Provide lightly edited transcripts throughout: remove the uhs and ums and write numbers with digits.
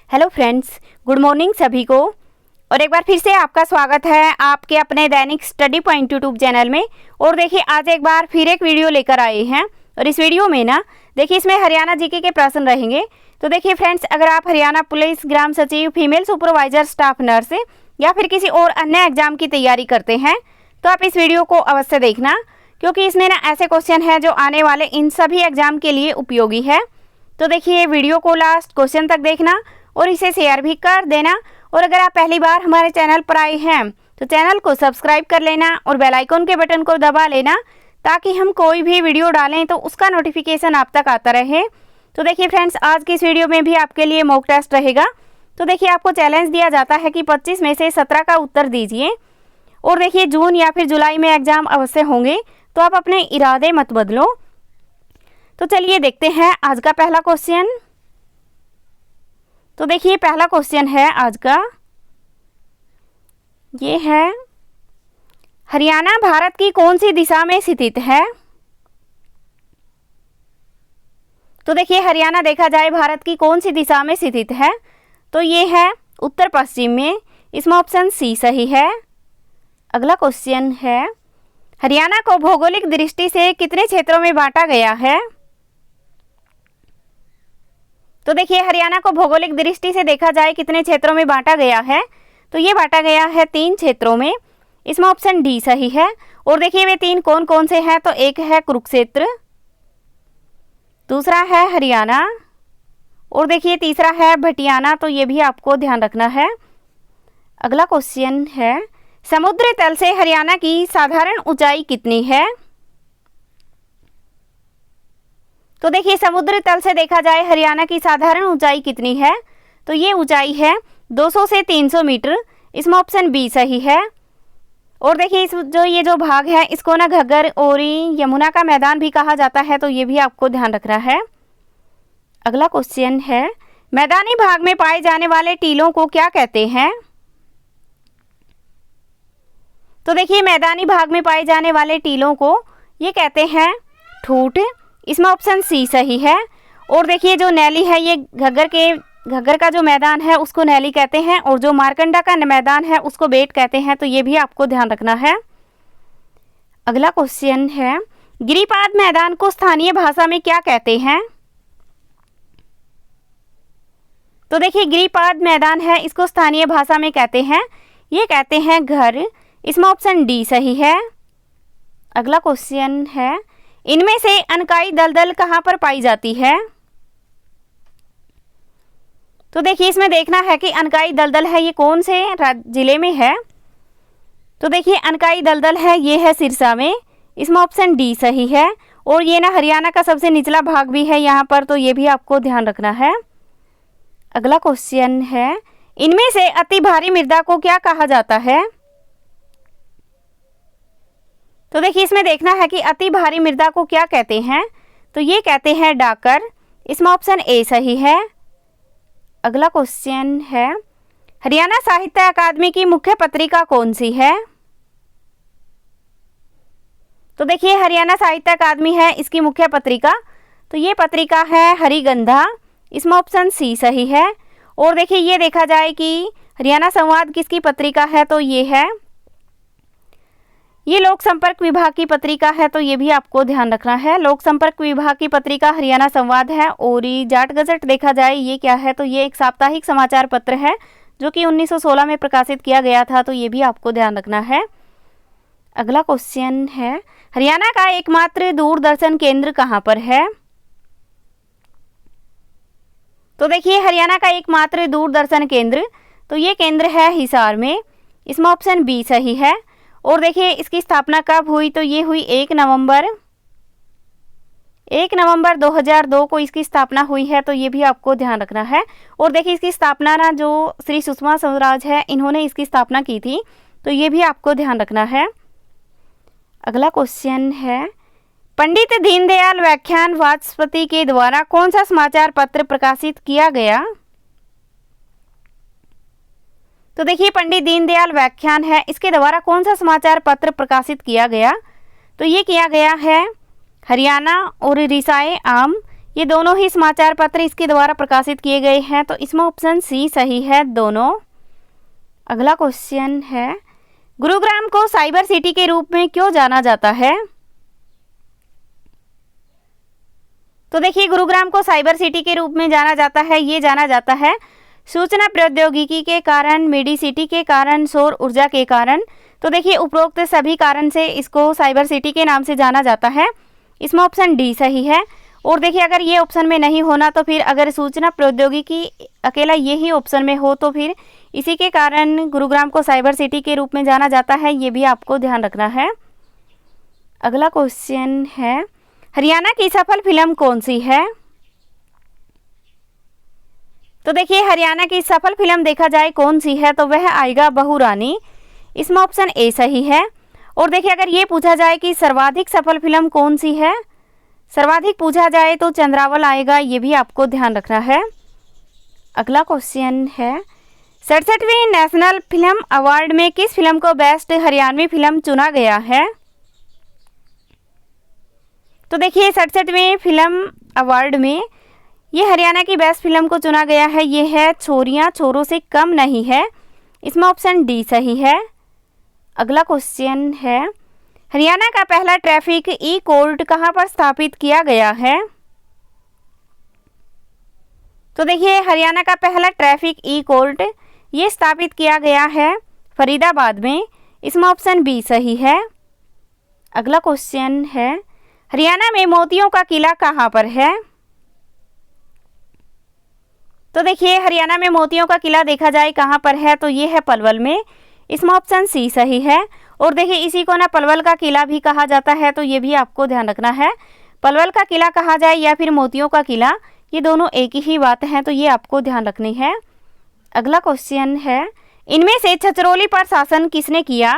Hello friends, good morning सभी को। और एक बार फिर से आपका स्वागत है आपके अपने दैनिक स्टडी पॉइंट यूट्यूब चैनल में। और देखिए आज एक बार फिर एक वीडियो लेकर आए हैं और इस वीडियो में ना देखिए इसमें हरियाणा जीके के प्रश्न रहेंगे। तो देखिए फ्रेंड्स, अगर आप हरियाणा पुलिस, ग्राम सचिव, फीमेल सुपरवाइजर, स्टाफ नर्स या फिर किसी और अन्य एग्जाम की तैयारी करते हैं तो आप इस वीडियो को अवश्य देखना, क्योंकि इसमें ना ऐसे क्वेश्चन हैं जो आने वाले इन सभी एग्जाम के लिए उपयोगी है। तो देखिए वीडियो को लास्ट क्वेश्चन तक देखना और इसे शेयर भी कर देना। और अगर आप पहली बार हमारे चैनल पर आए हैं तो चैनल को सब्सक्राइब कर लेना और बेल आइकन के बटन को दबा लेना, ताकि हम कोई भी वीडियो डालें तो उसका नोटिफिकेशन आप तक आता रहे। तो देखिए फ्रेंड्स, आज की इस वीडियो में भी आपके लिए मॉक टेस्ट रहेगा। तो देखिए आपको चैलेंज दिया जाता है कि 25 में से 17 का उत्तर दीजिए। और देखिए जून या फिर जुलाई में एग्जाम अवश्य होंगे, तो आप अपने इरादे मत बदलो। तो चलिए देखते हैं आज का पहला क्वेश्चन। तो देखिए पहला क्वेश्चन है आज का, ये है हरियाणा भारत की कौन सी दिशा में स्थित है। तो देखिए हरियाणा देखा जाए भारत की कौन सी दिशा में स्थित है, तो ये है उत्तर पश्चिम में। इसमें ऑप्शन सी सही है। अगला क्वेश्चन है, हरियाणा को भौगोलिक दृष्टि से कितने क्षेत्रों में बांटा गया है। तो देखिए हरियाणा को भौगोलिक दृष्टि से देखा जाए कितने क्षेत्रों में बांटा गया है, तो ये बांटा गया है 3 क्षेत्रों में। इसमें ऑप्शन डी सही है। और देखिए वे 3 कौन कौन से हैं, तो एक है कुरुक्षेत्र, दूसरा है हरियाणा और देखिए तीसरा है भटियाना। तो ये भी आपको ध्यान रखना है। अगला क्वेश्चन है, समुद्र तल से हरियाणा की साधारण ऊंचाई कितनी है। तो देखिए समुद्र तल से देखा जाए हरियाणा की साधारण ऊंचाई कितनी है, तो ये ऊंचाई है 200 से 300 मीटर। इसमें ऑप्शन बी सही है। और देखिए इस ये जो भाग है इसको ना घग्गर, औरी, यमुना का मैदान भी कहा जाता है, तो ये भी आपको ध्यान रखना है। अगला क्वेश्चन है, मैदानी भाग में पाए जाने वाले टीलों को क्या कहते हैं। तो देखिए मैदानी भाग में पाए जाने वाले टीलों को ये कहते हैं ठूठ। इसमें ऑप्शन सी सही है। और देखिए जो नैली है ये घग्गर का जो मैदान है उसको नैली कहते हैं, और जो मारकंडा का मैदान है उसको बेट कहते हैं, तो ये भी आपको ध्यान रखना है। अगला क्वेश्चन है, गिरिपाद मैदान को स्थानीय भाषा में क्या कहते हैं। तो देखिए गिरिपाद मैदान है इसको स्थानीय भाषा में कहते हैं, ये कहते हैं घर। इसमें ऑप्शन डी सही है। अगला क्वेश्चन है, इनमें से अनकाई दलदल कहाँ पर पाई जाती है। तो देखिए इसमें देखना है कि अनकाई दलदल है ये कौन से जिले में है। तो देखिए अनकाई दलदल है ये है सिरसा में। इसमें ऑप्शन डी सही है। और ये ना हरियाणा का सबसे निचला भाग भी है यहाँ पर, तो ये भी आपको ध्यान रखना है। अगला क्वेश्चन है, इनमें से अति भारी मृदा को क्या कहा जाता है। तो देखिए इसमें देखना है कि अति भारी मृदा को क्या कहते हैं, तो ये कहते हैं डाकर। इसमें ऑप्शन ए सही है। अगला क्वेश्चन है, हरियाणा साहित्य अकादमी की मुख्य पत्रिका कौन सी है। तो देखिए हरियाणा साहित्य अकादमी है इसकी मुख्य पत्रिका, तो ये पत्रिका है हरिगंधा। इसमें ऑप्शन सी सही है। और देखिए ये देखा जाए कि हरियाणा संवाद किसकी पत्रिका है, तो ये है ये लोक संपर्क विभाग की पत्रिका है, तो ये भी आपको ध्यान रखना है। लोक संपर्क विभाग की पत्रिका हरियाणा संवाद है। और जाट गजट देखा जाए ये क्या है, तो ये एक साप्ताहिक समाचार पत्र है जो कि 1916 में प्रकाशित किया गया था, तो ये भी आपको ध्यान रखना है। अगला क्वेश्चन है, हरियाणा का एकमात्र दूरदर्शन केंद्र कहाँ पर है। तो देखिए हरियाणा का एकमात्र दूरदर्शन केंद्र, तो ये केंद्र है हिसार में। इसमें ऑप्शन बी सही है। और देखिए इसकी स्थापना कब हुई, तो ये हुई 1 नवंबर 2002 को इसकी स्थापना हुई है, तो ये भी आपको ध्यान रखना है। और देखिए इसकी स्थापना ना जो श्री सुषमा स्वराज है इन्होंने इसकी स्थापना की थी, तो ये भी आपको ध्यान रखना है। अगला क्वेश्चन है, पंडित दीनदयाल व्याख्यान वाचस्पति के द्वारा कौन सा समाचार पत्र प्रकाशित किया गया। तो देखिए पंडित दीनदयाल व्याख्यान है इसके द्वारा कौन सा समाचार पत्र प्रकाशित किया गया, तो ये किया गया है हरियाणा और रिसाए आम। ये दोनों ही समाचार पत्र इसके द्वारा प्रकाशित किए गए हैं, तो इसमें ऑप्शन सी सही है, दोनों। अगला क्वेश्चन है, गुरुग्राम को साइबर सिटी के रूप में क्यों जाना जाता है? तो देखिए, गुरुग्राम को साइबर सिटी के रूप में जाना जाता है, ये जाना जाता है सूचना प्रौद्योगिकी के कारण, मेडिसिटी के कारण, सौर ऊर्जा के कारण। तो देखिए, उपरोक्त सभी कारण से इसको साइबर सिटी के नाम से जाना जाता है। इसमें ऑप्शन डी सही है। और देखिए, अगर ये ऑप्शन में नहीं होना तो फिर अगर सूचना प्रौद्योगिकी अकेला यही ऑप्शन में हो तो फिर इसी के कारण गुरुग्राम को साइबर सिटी के रूप में जाना जाता है, ये भी आपको ध्यान रखना है। अगला क्वेश्चन है, हरियाणा की सफल फिल्म कौन सी है? तो देखिए, हरियाणा की सफल फिल्म देखा जाए कौन सी है तो वह आएगा बहू रानी। इसमें ऑप्शन ए सही है। और देखिए, अगर ये पूछा जाए कि सर्वाधिक सफल फिल्म कौन सी है, सर्वाधिक पूछा जाए तो चंद्रावल आएगा, ये भी आपको ध्यान रखना है। अगला क्वेश्चन है, 67वें नेशनल फिल्म अवार्ड में किस फिल्म को बेस्ट हरियाणवी फिल्म चुना गया है? तो देखिए, 67वें फिल्म अवार्ड में ये हरियाणा की बेस्ट फिल्म को चुना गया है, ये है छोरियां छोरों से कम नहीं है। इसमें ऑप्शन डी सही है। अगला क्वेश्चन है, हरियाणा का पहला ट्रैफिक ई कोर्ट कहां पर स्थापित किया गया है? तो देखिए, हरियाणा का पहला ट्रैफिक ई कोर्ट ये स्थापित किया गया है फरीदाबाद में। इसमें ऑप्शन बी सही है। अगला क्वेश्चन है, हरियाणा में मोतियों का किला कहां पर है? तो देखिए, हरियाणा में मोतियों का किला देखा जाए कहां पर है तो ये है पलवल में। इसमें ऑप्शन सी सही है। और देखिए, इसी को ना पलवल का किला भी कहा जाता है, तो ये भी आपको ध्यान रखना है। पलवल का किला कहा जाए या फिर मोतियों का किला, ये दोनों एक ही बात है, तो ये आपको ध्यान रखनी है। अगला क्वेश्चन है, इनमें से छछरौली पर शासन किसने किया?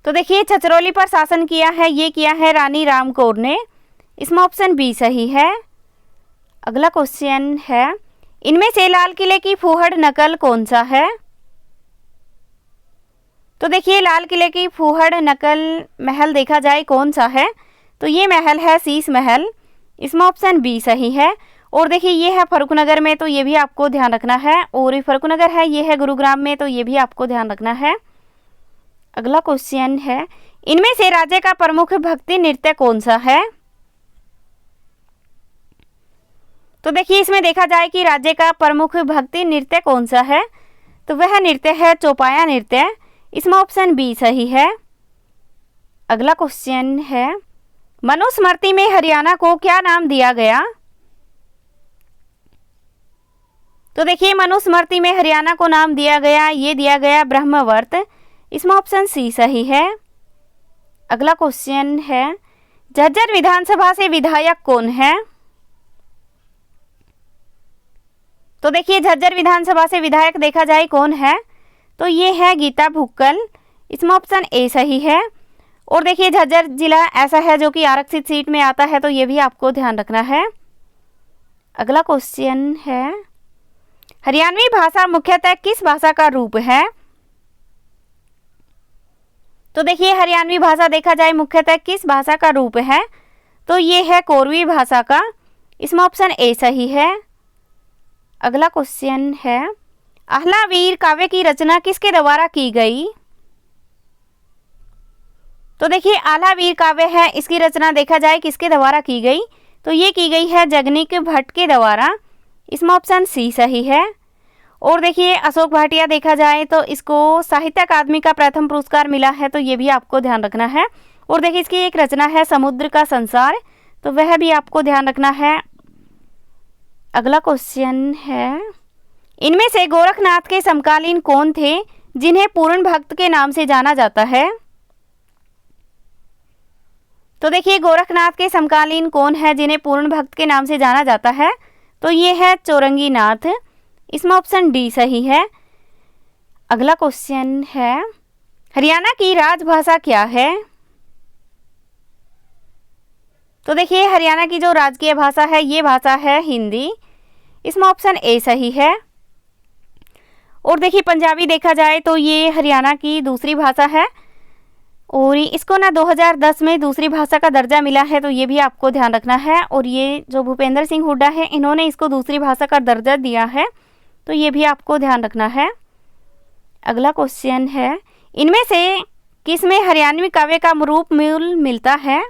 तो देखिए, छछरौली पर शासन किया है, ये किया है रानी राम कौर ने। इसमें ऑप्शन बी सही है। अगला क्वेश्चन है, इनमें से लाल किले की फूहड़ नकल कौन सा है? तो देखिए, लाल किले की फूहड़ नकल महल देखा जाए कौन सा है तो ये महल है शीश महल। इसमें ऑप्शन बी सही है। और देखिए, ये है फर्रुखनगर में, तो ये भी आपको ध्यान रखना है। और फर्रुखनगर है, ये है गुरुग्राम में, तो ये भी आपको ध्यान रखना है। अगला क्वेश्चन है, इनमें से राज्य का प्रमुख भक्ति नृत्य कौन सा है? तो देखिए, इसमें देखा जाए कि राज्य का प्रमुख भक्ति नृत्य कौन सा है तो वह नृत्य है चौपाया नृत्य। इसमें ऑप्शन बी सही है। अगला क्वेश्चन है, मनुस्मृति में हरियाणा को क्या नाम दिया गया? तो देखिए, मनुस्मृति में हरियाणा को नाम दिया गया, ये दिया गया ब्रह्मवर्त। इसमें ऑप्शन सी सही है। अगला क्वेश्चन है, झज्जर विधानसभा से विधायक कौन है? तो देखिए, झज्जर विधानसभा से विधायक देखा जाए कौन है तो ये है गीता भुक्कल। इसमें ऑप्शन ए सही है। और देखिए, झज्जर जिला ऐसा है जो कि आरक्षित सीट में आता है, तो ये भी आपको ध्यान रखना है। अगला क्वेश्चन है, हरियाणवी भाषा मुख्यतः किस भाषा का रूप है? तो देखिए, हरियाणवी भाषा देखा जाए मुख्यतः किस भाषा का रूप है तो ये है कोरवी भाषा का। इसमें ऑप्शन ए सही है। अगला क्वेश्चन है, आह्लावीर काव्य की रचना किसके द्वारा की गई? तो देखिए, आह्लावीर काव्य है, इसकी रचना देखा जाए किसके द्वारा की गई तो ये की गई है जगनीक भट्ट के द्वारा। इसमें ऑप्शन सी सही है। और देखिए, अशोक भाटिया देखा जाए तो इसको साहित्य अकादमी का प्रथम पुरस्कार मिला है, तो ये भी आपको ध्यान रखना है। और देखिए, इसकी एक रचना है समुद्र का संसार, तो वह भी आपको ध्यान रखना है। अगला क्वेश्चन है, इनमें से गोरखनाथ के समकालीन कौन थे जिन्हें पूर्ण भक्त के नाम से जाना जाता है? तो देखिए, गोरखनाथ के समकालीन कौन है जिन्हें पूर्ण भक्त के नाम से जाना जाता है तो ये है चौरंगी नाथ। इसमें ऑप्शन डी सही है। अगला क्वेश्चन है, हरियाणा की राजभाषा क्या है? तो देखिए, हरियाणा की जो राजकीय भाषा है ये भाषा है हिंदी। इसमें ऑप्शन ए सही है। और देखिए, पंजाबी देखा जाए तो ये हरियाणा की दूसरी भाषा है। और इसको ना 2010 में दूसरी भाषा का दर्जा मिला है, तो ये भी आपको ध्यान रखना है। और ये जो भूपेंद्र सिंह हुड्डा है, इन्होंने इसको दूसरी भाषा का दर्जा दिया है, तो ये भी आपको ध्यान रखना है। अगला क्वेश्चन है, इनमें से किसमें हरियाणवी काव्य का रूप मूल मिलता है?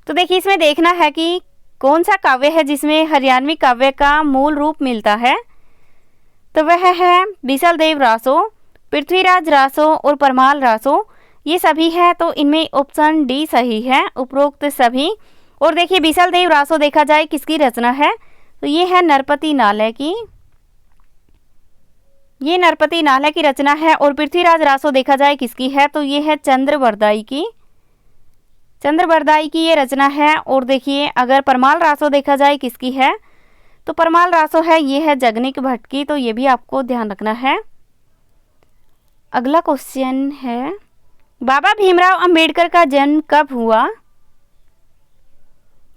तो देखिए इसमें देखना है कि कौन सा काव्य है जिसमें हरियाणवी काव्य का मूल रूप मिलता है। तो वह है बीसलदेव रासो, पृथ्वीराज रासो और परमाल रासो, ये सभी है। तो इनमें ऑप्शन डी सही है, उपरोक्त सभी। और देखिए बीसलदेव रासो देखा जाए किसकी रचना है, तो ये है नरपति नालय की, ये नरपति नालय की रचना है। और पृथ्वीराज रासो देखा जाए किसकी है, तो ये है चंद्रबरदाई की, चंद्रबरदाई की ये रचना है। और देखिए अगर परमाल रासो देखा जाए किसकी है, तो परमाल रासो है, ये है जगनिक भट्ट की, तो ये भी आपको ध्यान रखना है। अगला क्वेश्चन है, बाबा भीमराव अंबेडकर का जन्म कब हुआ?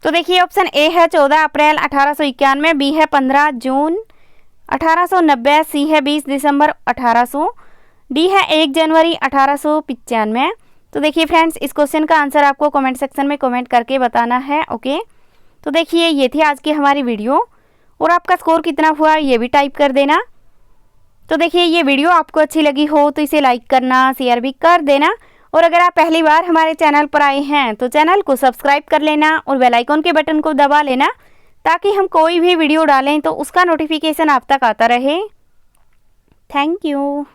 तो देखिए ऑप्शन ए है 14 अप्रैल 1891, बी है 15 जून 1890, सी है 20 दिसंबर 1800, डी है 1 जनवरी 1895। तो देखिए फ्रेंड्स, इस क्वेश्चन का आंसर आपको कमेंट सेक्शन में कमेंट करके बताना है। ओके, तो देखिए ये थी आज की हमारी वीडियो, और आपका स्कोर कितना हुआ ये भी टाइप कर देना। तो देखिए ये वीडियो आपको अच्छी लगी हो तो इसे लाइक करना, शेयर भी कर देना। और अगर आप पहली बार हमारे चैनल पर आए हैं तो चैनल को सब्सक्राइब कर लेना और बेल आइकन के बटन को दबा लेना, ताकि हम कोई भी वीडियो डालें तो उसका नोटिफिकेशन आप तक आता रहे। Thank you.